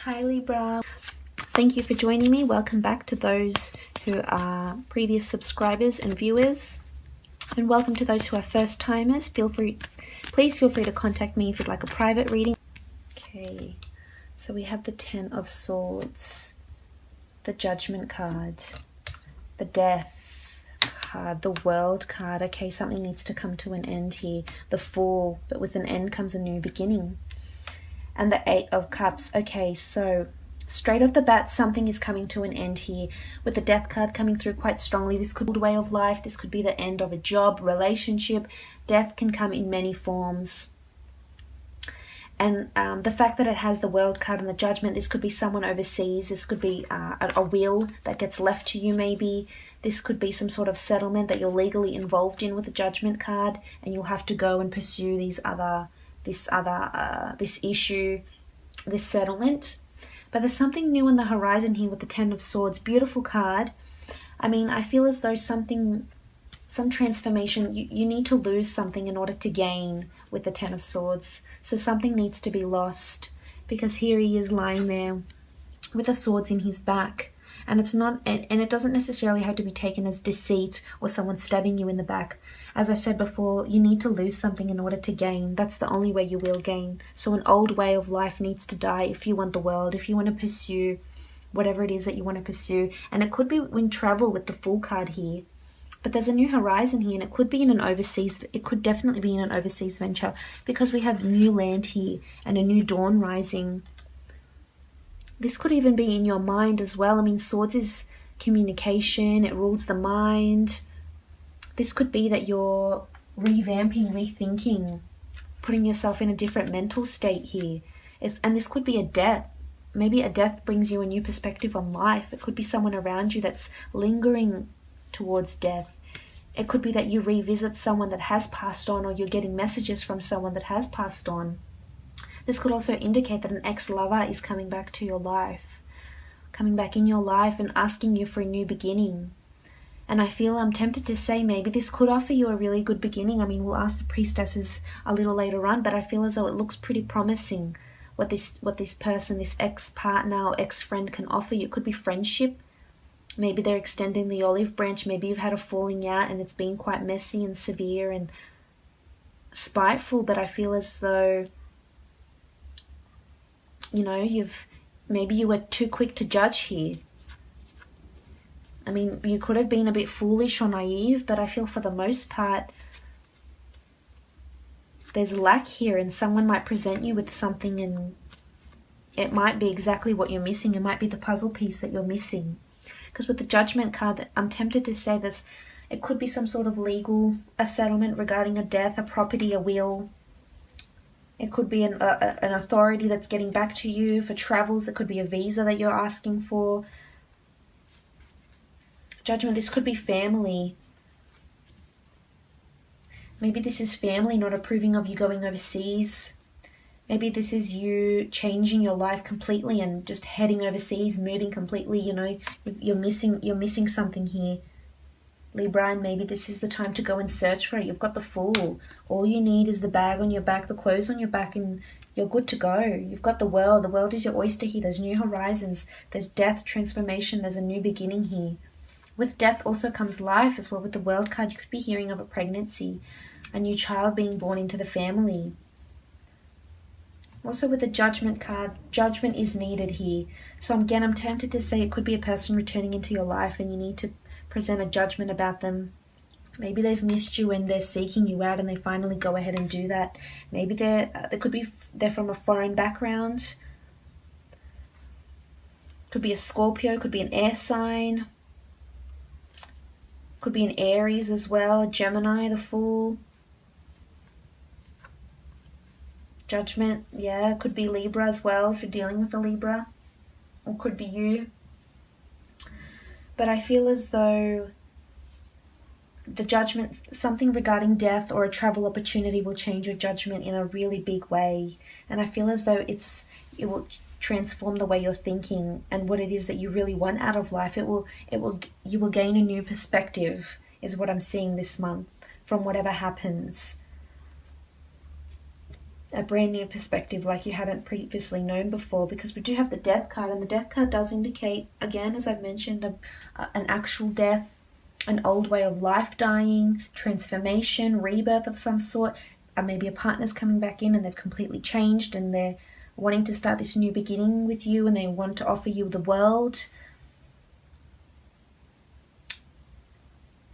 Hi Libra. Thank you for joining me. Welcome back to those who are previous subscribers and viewers. And welcome to those who are first timers. Please feel free to contact me if you'd like a private reading. Okay, so we have the 10 of Swords, the Judgment card, the Death card, the World card. Okay, something needs to come to an end here. The Fool, but with an end comes a new beginning. And the 8 of Cups. Okay, so straight off the bat, something is coming to an end here. With the Death card coming through quite strongly, this could be a way of life. This could be the end of a job, relationship. Death can come in many forms. And the fact that it has the World card and the Judgment, this could be someone overseas. This could be a will that gets left to you maybe. This could be some sort of settlement that you're legally involved in with the Judgment card, and you'll have to go and pursue this issue, this settlement. But there's something new on the horizon here with the 10 of Swords. Beautiful card. I mean, I feel as though some transformation, you need to lose something in order to gain with the 10 of Swords. So something needs to be lost, because here he is lying there with the swords in his back. And it's not, and it doesn't necessarily have to be taken as deceit or someone stabbing you in the back. As I said before, you need to lose something in order to gain. That's the only way you will gain. So an old way of life needs to die if you want the world, if you want to pursue whatever it is that you want to pursue. And it could be in travel with the Fool card here. But there's a new horizon here, and it could be in an overseas, it could definitely be in an overseas venture, because we have new land here and a new dawn rising. This could even be in your mind as well. I mean, Swords is communication, it rules the mind. This could be that you're revamping, rethinking, putting yourself in a different mental state here. And this could be a death. Maybe a death brings you a new perspective on life. It could be someone around you that's lingering towards death. It could be that you revisit someone that has passed on, or you're getting messages from someone that has passed on. This could also indicate that an ex-lover is coming back to your life, coming back in your life and asking you for a new beginning. And I feel I'm tempted to say maybe this could offer you a really good beginning. I mean, we'll ask the priestesses a little later on, but I feel as though it looks pretty promising what this person, this ex-partner or ex-friend can offer you. It could be friendship. Maybe they're extending the olive branch. Maybe you've had a falling out and it's been quite messy and severe and spiteful, but I feel as though, you know, maybe you were too quick to judge here. I mean, you could have been a bit foolish or naive, but I feel for the most part, there's lack here, and someone might present you with something and it might be exactly what you're missing. It might be the puzzle piece that you're missing. Because with the Judgment card, I'm tempted to say that it could be some sort of a settlement regarding a death, a property, a will. It could be an authority that's getting back to you for travels. It could be a visa that you're asking for. Judgment, this could be family. Maybe this is family not approving of you going overseas. Maybe this is you changing your life completely and just heading overseas, moving completely. You know, you're missing something here, Libra, and maybe this is the time to go and search for it. You've got the Fool. All you need is the bag on your back, the clothes on your back, and you're good to go. You've got the world. The world is your oyster here. There's new horizons. There's death, transformation. There's a new beginning here. With death also comes life as well. With the World card, you could be hearing of a pregnancy, a new child being born into the family. Also with the Judgment card, judgment is needed here. So again, I'm tempted to say it could be a person returning into your life and you need to present a judgment about them. Maybe they've missed you and they're seeking you out and they finally go ahead and do that. Maybe they're from a foreign background. Could be a Scorpio, could be an air sign. Could be an Aries as well, a Gemini, the Fool. Judgment, yeah, could be Libra as well if you're dealing with a Libra. Or could be you. But I feel as though the Judgment, something regarding death or a travel opportunity will change your judgment in a really big way. And I feel as though it will transform the way you're thinking and what it is that you really want out of life. You will gain a new perspective, is what I'm seeing this month, from whatever happens. a brand new perspective like you hadn't previously known before, because we do have the Death card, and the Death card does indicate, again, as I've mentioned, an actual death, an old way of life dying, transformation, rebirth of some sort. Maybe a partner's coming back in and they've completely changed and they're wanting to start this new beginning with you, and they want to offer you the world.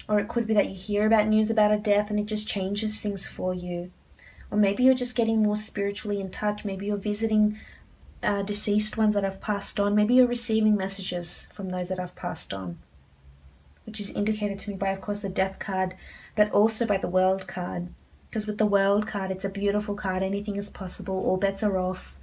Or it could be that you hear about news about a death and it just changes things for you. Or maybe you're just getting more spiritually in touch. Maybe you're visiting deceased ones that have passed on. Maybe you're receiving messages from those that have passed on, which is indicated to me by, of course, the Death card, but also by the World card. Because with the World card, it's a beautiful card. Anything is possible. All bets are off.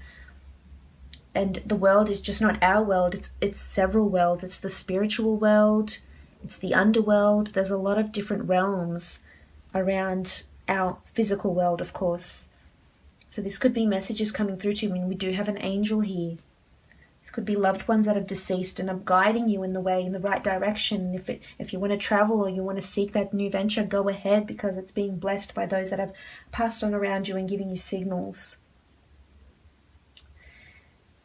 And the world is just not our world. It's several worlds. It's the spiritual world. It's the underworld. There's a lot of different realms around our physical world, of course. So this could be messages coming through to you. I mean, we do have an angel here. This could be loved ones that have deceased and are guiding you in the way, in the right direction. If you want to travel or you want to seek that new venture, go ahead, because it's being blessed by those that have passed on around you and giving you signals.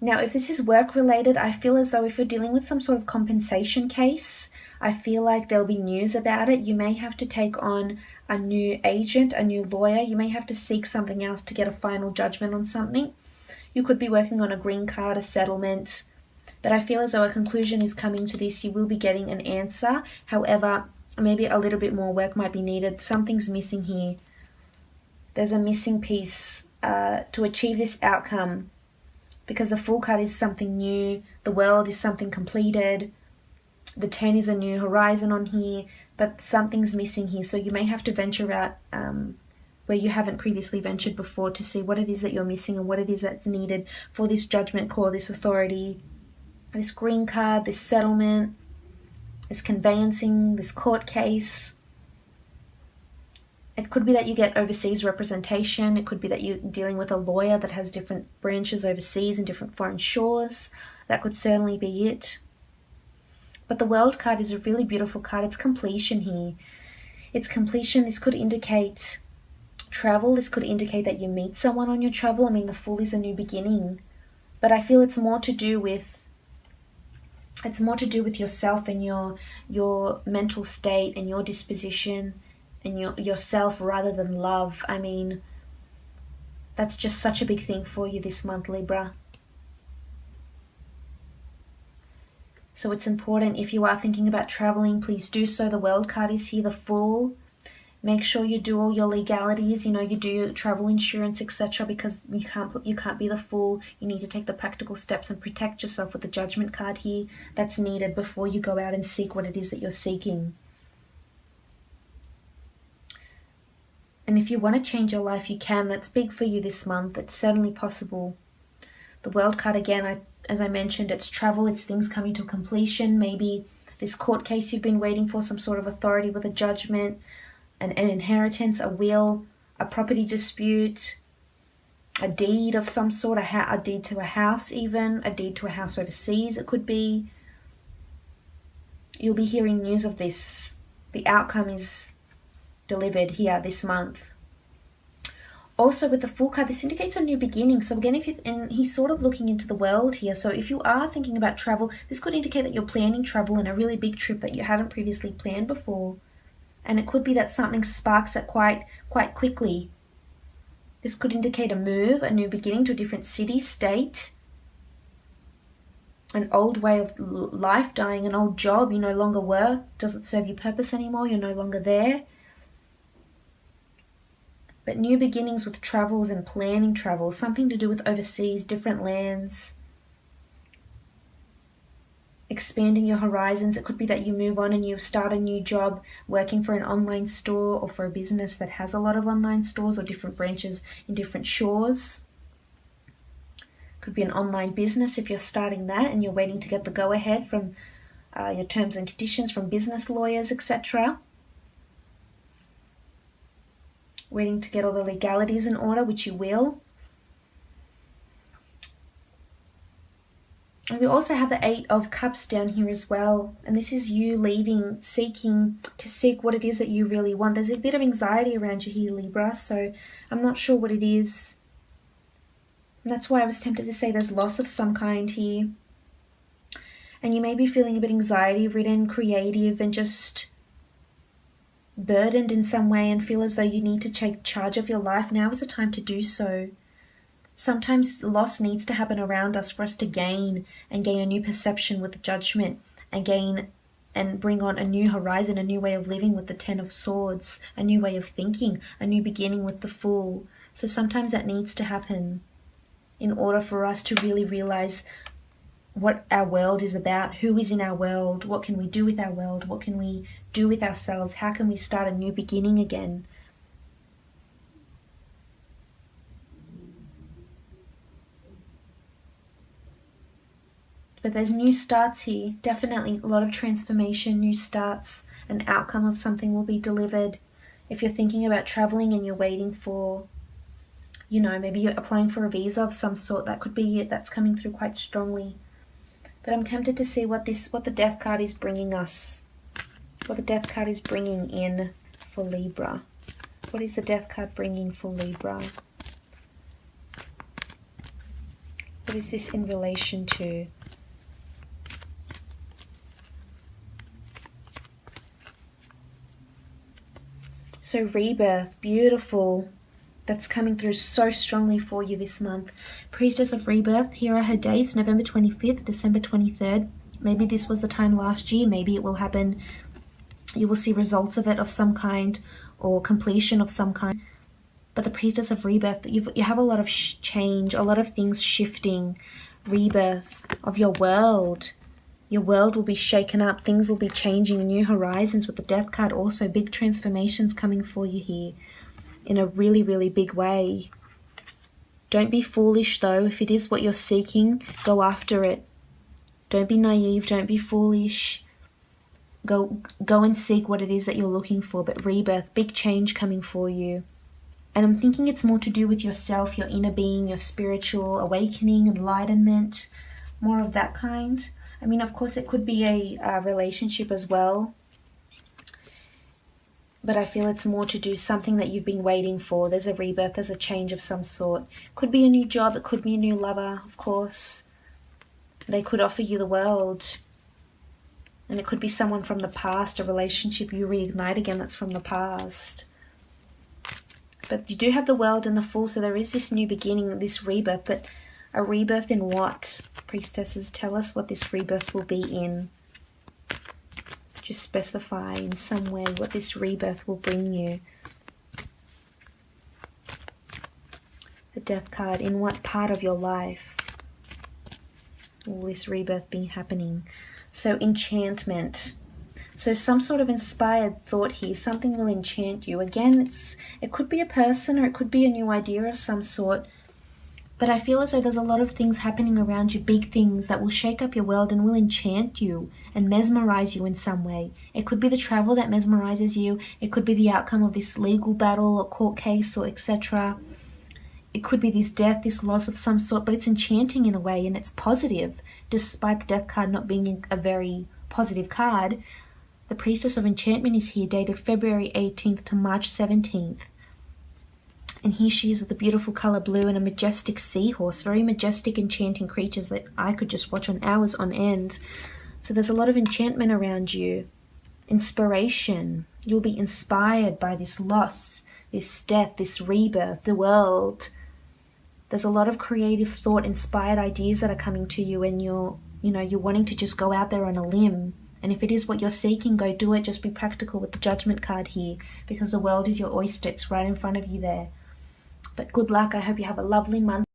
Now, if this is work-related, I feel as though if you're dealing with some sort of compensation case, I feel like there'll be news about it. You may have to take on a new agent, a new lawyer. You may have to seek something else to get a final judgment on something. You could be working on a green card, a settlement. But I feel as though a conclusion is coming to this. You will be getting an answer. However, maybe a little bit more work might be needed. Something's missing here. There's a missing piece to achieve this outcome. Because the Fool card is something new. The World is something completed. The 10 is a new horizon on here. But something's missing here. So you may have to venture out where you haven't previously ventured before to see what it is that you're missing and what it is that's needed for this judgment call, this authority, this green card, this settlement, this conveyancing, this court case. It could be that you get overseas representation. It could be that you're dealing with a lawyer that has different branches overseas and different foreign shores. That could certainly be it. But the World card is a really beautiful card. It's completion here. It's completion. This could indicate travel. This could indicate that you meet someone on your travel. I mean, the Fool is a new beginning. But I feel it's more to do with yourself and your mental state and your disposition and yourself rather than love. I mean, that's just such a big thing for you this month, Libra. So it's important, if you are thinking about traveling, please do so. The World card is here, the Fool. Make sure you do all your legalities, you do your travel insurance, etc., because you can't be the Fool. You need to take the practical steps and protect yourself with the Judgment card here. That's needed before you go out and seek what it is that you're seeking. And if you want to change your life, you can. That's big for you this month. It's certainly possible. The World card, again, as I mentioned, it's travel. It's things coming to completion. Maybe this court case you've been waiting for, some sort of authority with a judgment, an inheritance, a will, a property dispute, a deed of some sort, a deed to a house even, a deed to a house overseas it could be. You'll be hearing news of this. The outcome is delivered here this month. Also with the Fool card, this indicates a new beginning. So again, he's sort of looking into the world here. So if you are thinking about travel, this could indicate that you're planning travel and a really big trip that you hadn't previously planned before. And it could be that something sparks it quite quickly. This could indicate a move, a new beginning to a different city, state, an old way of life dying, an old job you no longer work, doesn't serve your purpose anymore, you're no longer there. But new beginnings with travels and planning travel, something to do with overseas, different lands, expanding your horizons. It could be that you move on and you start a new job working for an online store or for a business that has a lot of online stores or different branches in different shores. Could be an online business if you're starting that and you're waiting to get the go-ahead from your terms and conditions from business lawyers, etc. Waiting to get all the legalities in order, which you will. And we also have the 8 of Cups down here as well. And this is you leaving, seeking to seek what it is that you really want. There's a bit of anxiety around you here, Libra, so I'm not sure what it is. And that's why I was tempted to say there's loss of some kind here. And you may be feeling a bit anxiety-ridden, creative, and just burdened in some way and feel as though you need to take charge of your life. Now is the time to do so. Sometimes loss needs to happen around us for us to gain a new perception with the Judgment, and bring on a new horizon, a new way of living with the Ten of Swords, a new way of thinking, a new beginning with the Fool. So sometimes that needs to happen in order for us to really realize what our world is about, who is in our world, what can we do with our world, what can we do with ourselves, how can we start a new beginning again. But there's new starts here, definitely a lot of transformation, new starts, an outcome of something will be delivered. If you're thinking about traveling and you're waiting for, you know, maybe you're applying for a visa of some sort, that could be it, that's coming through quite strongly. But I'm tempted to see what the Death card is bringing us, what the Death card is bringing in for Libra. What is the Death card bringing for Libra? What is this in relation to? So rebirth, beautiful. That's coming through so strongly for you this month. Priestess of Rebirth, here are her dates, November 25th, December 23rd. Maybe this was the time last year, maybe it will happen. You will see results of it of some kind, or completion of some kind. But the Priestess of Rebirth, you have a lot of change, a lot of things shifting, rebirth of your world. Your world will be shaken up, things will be changing, new horizons with the Death card also, big transformations coming for you here in a really, really big way. Don't be foolish though. If it is what you're seeking, go after it. Don't be naive, don't be foolish. Go and seek what it is that you're looking for. But rebirth, big change coming for you. And I'm thinking it's more to do with yourself, your inner being, your spiritual awakening, enlightenment, more of that kind. I mean, of course, it could be a relationship as well. But I feel it's more to do something that you've been waiting for. There's a rebirth, there's a change of some sort. Could be a new job, it could be a new lover, of course. They could offer you the world. And it could be someone from the past, a relationship you reignite again that's from the past. But you do have the World and the Fool, so there is this new beginning, this rebirth. But a rebirth in what? Priestesses, tell us what this rebirth will be in. Just specify in some way what this rebirth will bring you. The Death card, in what part of your life will this rebirth be happening? So enchantment. So some sort of inspired thought here, something will enchant you. Again, it could be a person or it could be a new idea of some sort. But I feel as though there's a lot of things happening around you, big things that will shake up your world and will enchant you and mesmerize you in some way. It could be the travel that mesmerizes you. It could be the outcome of this legal battle or court case or etc. It could be this death, this loss of some sort, but it's enchanting in a way and it's positive. Despite the Death card not being a very positive card, the Priestess of Enchantment is here, dated February 18th to March 17th. And here she is with a beautiful color blue and a majestic seahorse. Very majestic, enchanting creatures that I could just watch on hours on end. So there's a lot of enchantment around you. Inspiration. You'll be inspired by this loss, this death, this rebirth, the world. There's a lot of creative thought, inspired ideas that are coming to you, and you're wanting to just go out there on a limb. And if it is what you're seeking, go do it. Just be practical with the Judgment card here, because the world is your oyster. It's right in front of you there. But good luck. I hope you have a lovely month.